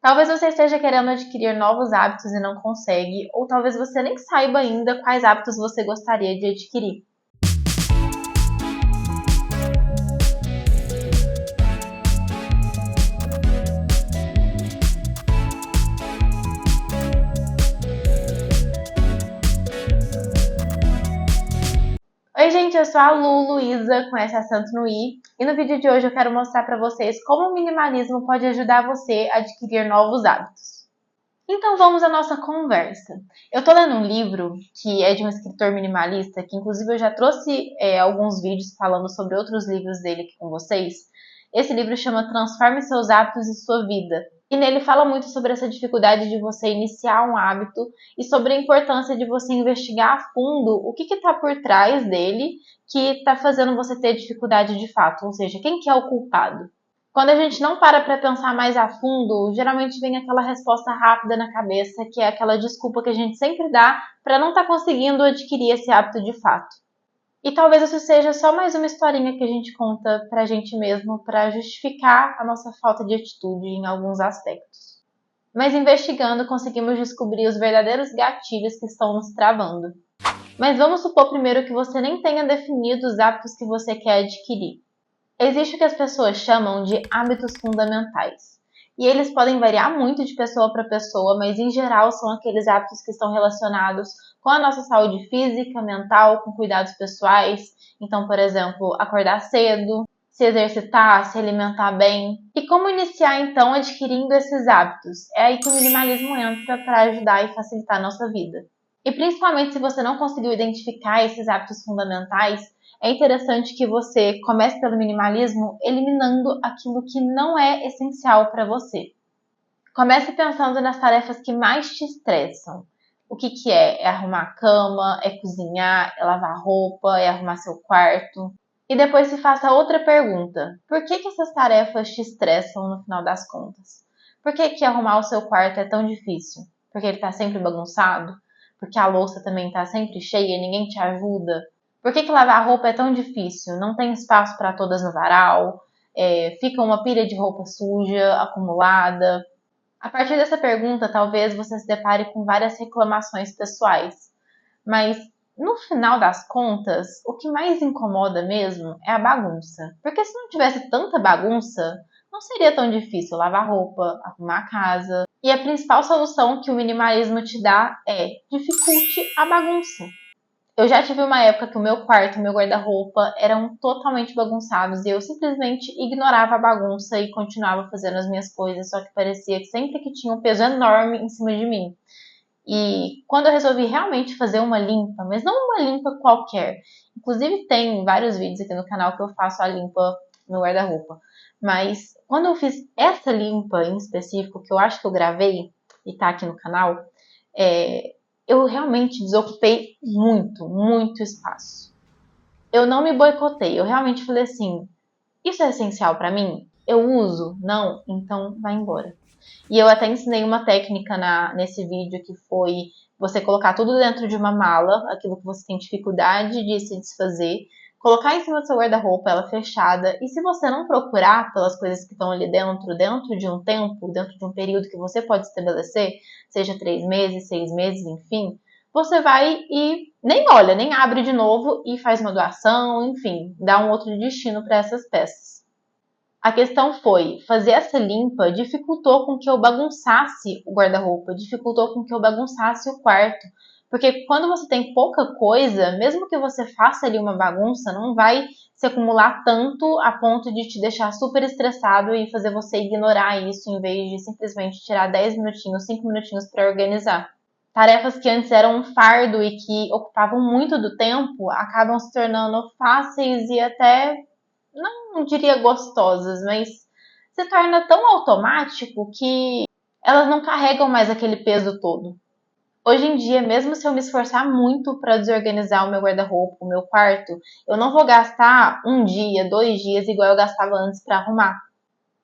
Talvez você esteja querendo adquirir novos hábitos e não consegue, ou talvez você nem saiba ainda quais hábitos você gostaria de adquirir. Oi gente, eu sou a Luísa, com esse acento no i, e no vídeo de hoje eu quero mostrar para vocês como o minimalismo pode ajudar você a adquirir novos hábitos. Então vamos à nossa conversa. Eu tô lendo um livro que é de um escritor minimalista, que inclusive eu já trouxe alguns vídeos falando sobre outros livros dele aqui com vocês. Esse livro chama Transforme Seus Hábitos e Sua Vida. E nele fala muito sobre essa dificuldade de você iniciar um hábito e sobre a importância de você investigar a fundo o que está por trás dele que está fazendo você ter dificuldade de fato, ou seja, quem que é o culpado. Quando a gente não para pensar mais a fundo, geralmente vem aquela resposta rápida na cabeça, que é aquela desculpa que a gente sempre dá para não estar conseguindo adquirir esse hábito de fato. E talvez isso seja só mais uma historinha que a gente conta pra gente mesmo para justificar a nossa falta de atitude em alguns aspectos. Mas investigando, conseguimos descobrir os verdadeiros gatilhos que estão nos travando. Mas vamos supor primeiro que você nem tenha definido os hábitos que você quer adquirir. Existe o que as pessoas chamam de hábitos fundamentais. E eles podem variar muito de pessoa para pessoa, mas em geral são aqueles hábitos que estão relacionados com a nossa saúde física, mental, com cuidados pessoais. Então, por exemplo, acordar cedo, se exercitar, se alimentar bem. E como iniciar então adquirindo esses hábitos? É aí que o minimalismo entra para ajudar e facilitar a nossa vida. E principalmente se você não conseguiu identificar esses hábitos fundamentais, é interessante que você comece pelo minimalismo eliminando aquilo que não é essencial para você. Comece pensando nas tarefas que mais te estressam. O que é? É arrumar a cama, é cozinhar, é lavar roupa, é arrumar seu quarto. E depois se faça outra pergunta. Por que essas tarefas te estressam no final das contas? Por que arrumar o seu quarto é tão difícil? Porque ele está sempre bagunçado? Porque a louça também está sempre cheia e ninguém te ajuda? Por que lavar roupa é tão difícil? Não tem espaço para todas no varal? Fica uma pilha de roupa suja, acumulada? A partir dessa pergunta, talvez você se depare com várias reclamações pessoais. Mas, no final das contas, o que mais incomoda mesmo é a bagunça. Porque se não tivesse tanta bagunça, não seria tão difícil lavar roupa, arrumar a casa. E a principal solução que o minimalismo te dá é dificulte a bagunça. Eu já tive uma época que o meu quarto e o meu guarda-roupa eram totalmente bagunçados e eu simplesmente ignorava a bagunça e continuava fazendo as minhas coisas, só que parecia que sempre que tinha um peso enorme em cima de mim. E quando eu resolvi realmente fazer uma limpa, mas não uma limpa qualquer, inclusive tem vários vídeos aqui no canal que eu faço a limpa no guarda-roupa, mas quando eu fiz essa limpa em específico, que eu acho que eu gravei e tá aqui no canal, eu realmente desocupei muito espaço. Eu não me boicotei, eu realmente falei assim, isso é essencial para mim? Eu uso? Não? Então vai embora. E eu até ensinei uma técnica nesse vídeo que foi você colocar tudo dentro de uma mala, aquilo que você tem dificuldade de se desfazer, colocar em cima do seu guarda-roupa, ela fechada, e se você não procurar pelas coisas que estão ali dentro de um tempo, dentro de um período que você pode estabelecer, seja 3 meses, 6 meses, enfim, você vai e nem olha, nem abre de novo e faz uma doação, enfim, dá um outro destino para essas peças. A questão foi, fazer essa limpa dificultou com que eu bagunçasse o guarda-roupa, dificultou com que eu bagunçasse o quarto. Porque quando você tem pouca coisa, mesmo que você faça ali uma bagunça, não vai se acumular tanto a ponto de te deixar super estressado e fazer você ignorar isso em vez de simplesmente tirar 10 minutinhos, 5 minutinhos para organizar. Tarefas que antes eram um fardo e que ocupavam muito do tempo acabam se tornando fáceis e até não diria gostosas, mas se torna tão automático que elas não carregam mais aquele peso todo. Hoje em dia, mesmo se eu me esforçar muito para desorganizar o meu guarda-roupa, o meu quarto, eu não vou gastar 1 dia, 2 dias igual eu gastava antes para arrumar.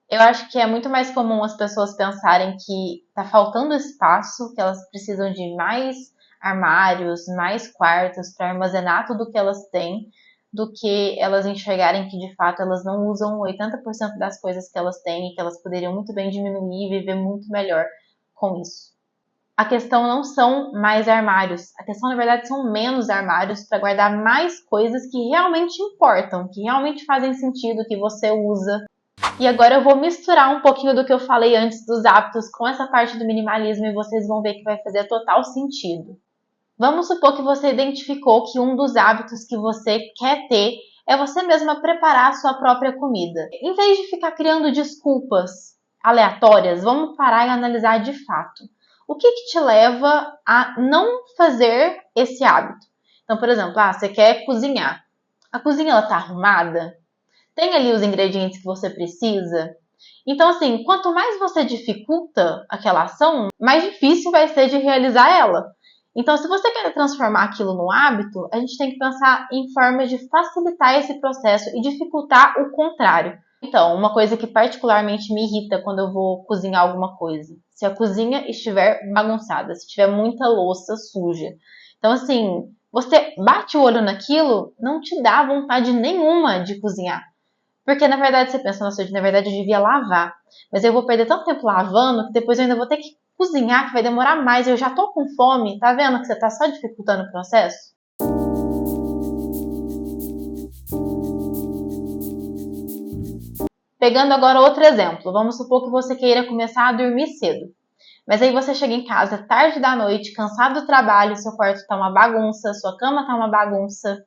Eu acho que é muito mais comum as pessoas pensarem que tá faltando espaço, que elas precisam de mais armários, mais quartos para armazenar tudo que elas têm, do que elas enxergarem que de fato elas não usam 80% das coisas que elas têm e que elas poderiam muito bem diminuir e viver muito melhor com isso. A questão não são mais armários, a questão na verdade são menos armários para guardar mais coisas que realmente importam, que realmente fazem sentido, que você usa. E agora eu vou misturar um pouquinho do que eu falei antes dos hábitos com essa parte do minimalismo e vocês vão ver que vai fazer total sentido. Vamos supor que você identificou que um dos hábitos que você quer ter é você mesma preparar a sua própria comida. Em vez de ficar criando desculpas aleatórias, vamos parar e analisar de fato. O que te leva a não fazer esse hábito? Então, por exemplo, você quer cozinhar. A cozinha ela tá arrumada? Tem ali os ingredientes que você precisa? Então, assim, quanto mais você dificulta aquela ação, mais difícil vai ser de realizar ela. Então, se você quer transformar aquilo num hábito, a gente tem que pensar em formas de facilitar esse processo e dificultar o contrário. Então, uma coisa que particularmente me irrita quando eu vou cozinhar alguma coisa, se a cozinha estiver bagunçada, se tiver muita louça suja. Então, assim, você bate o olho naquilo, não te dá vontade nenhuma de cozinhar. Porque, na verdade, você pensa, nossa, na verdade eu devia lavar. Mas eu vou perder tanto tempo lavando que depois eu ainda vou ter que cozinhar, que vai demorar mais. Eu já tô com fome. Tá vendo que você tá só dificultando o processo? Pegando agora outro exemplo. Vamos supor que você queira começar a dormir cedo. Mas aí você chega em casa tarde da noite, cansado do trabalho, seu quarto tá uma bagunça, sua cama tá uma bagunça.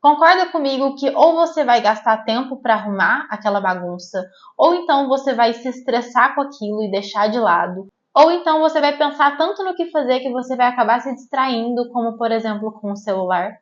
Concorda comigo que ou você vai gastar tempo para arrumar aquela bagunça, ou então você vai se estressar com aquilo e deixar de lado, ou então você vai pensar tanto no que fazer que você vai acabar se distraindo, como por exemplo com o celular.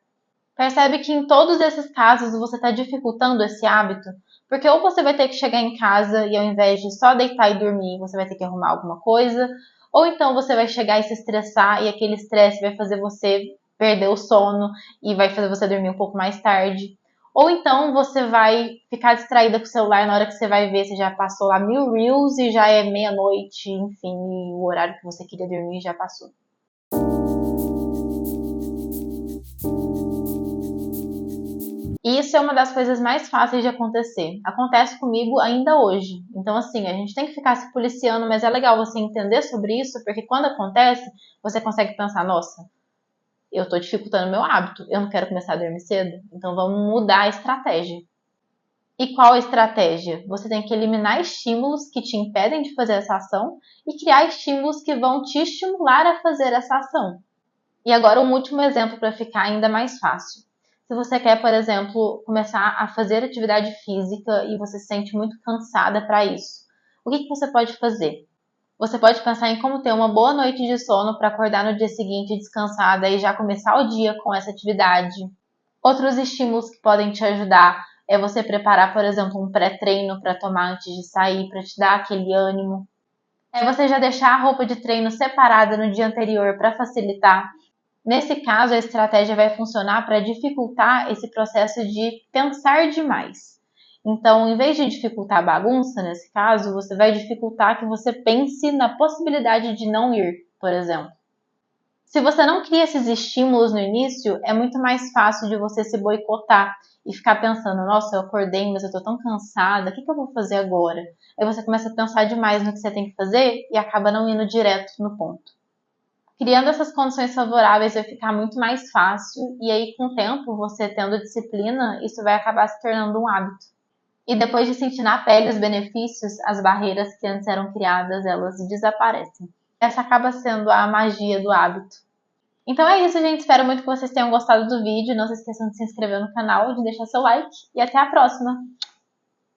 Percebe que em todos esses casos você está dificultando esse hábito, porque ou você vai ter que chegar em casa e ao invés de só deitar e dormir, você vai ter que arrumar alguma coisa, ou então você vai chegar e se estressar e aquele estresse vai fazer você perder o sono e vai fazer você dormir um pouco mais tarde. Ou então você vai ficar distraída com o celular na hora que você vai ver, você já passou lá 1000 reels e já é meia-noite, enfim, e o horário que você queria dormir já passou. E isso é uma das coisas mais fáceis de acontecer. Acontece comigo ainda hoje. Então, assim, a gente tem que ficar se policiando, mas é legal você entender sobre isso, porque quando acontece, você consegue pensar, nossa, eu tô dificultando meu hábito, eu não quero começar a dormir cedo, então vamos mudar a estratégia. E qual a estratégia? Você tem que eliminar estímulos que te impedem de fazer essa ação e criar estímulos que vão te estimular a fazer essa ação. E agora um último exemplo para ficar ainda mais fácil. Se você quer, por exemplo, começar a fazer atividade física e você se sente muito cansada para isso, o que você pode fazer? Você pode pensar em como ter uma boa noite de sono para acordar no dia seguinte descansada e já começar o dia com essa atividade. Outros estímulos que podem te ajudar é você preparar, por exemplo, um pré-treino para tomar antes de sair, para te dar aquele ânimo. É você já deixar a roupa de treino separada no dia anterior para facilitar. Nesse caso, a estratégia vai funcionar para dificultar esse processo de pensar demais. Então, em vez de dificultar a bagunça, nesse caso, você vai dificultar que você pense na possibilidade de não ir, por exemplo. Se você não cria esses estímulos no início, é muito mais fácil de você se boicotar e ficar pensando, nossa, eu acordei, mas eu tô tão cansada, o que eu vou fazer agora? Aí você começa a pensar demais no que você tem que fazer e acaba não indo direto no ponto. Criando essas condições favoráveis vai ficar muito mais fácil e aí com o tempo, você tendo disciplina, isso vai acabar se tornando um hábito. E depois de sentir na pele os benefícios, as barreiras que antes eram criadas, elas desaparecem. Essa acaba sendo a magia do hábito. Então é isso, gente. Espero muito que vocês tenham gostado do vídeo. Não se esqueçam de se inscrever no canal, de deixar seu like e até a próxima!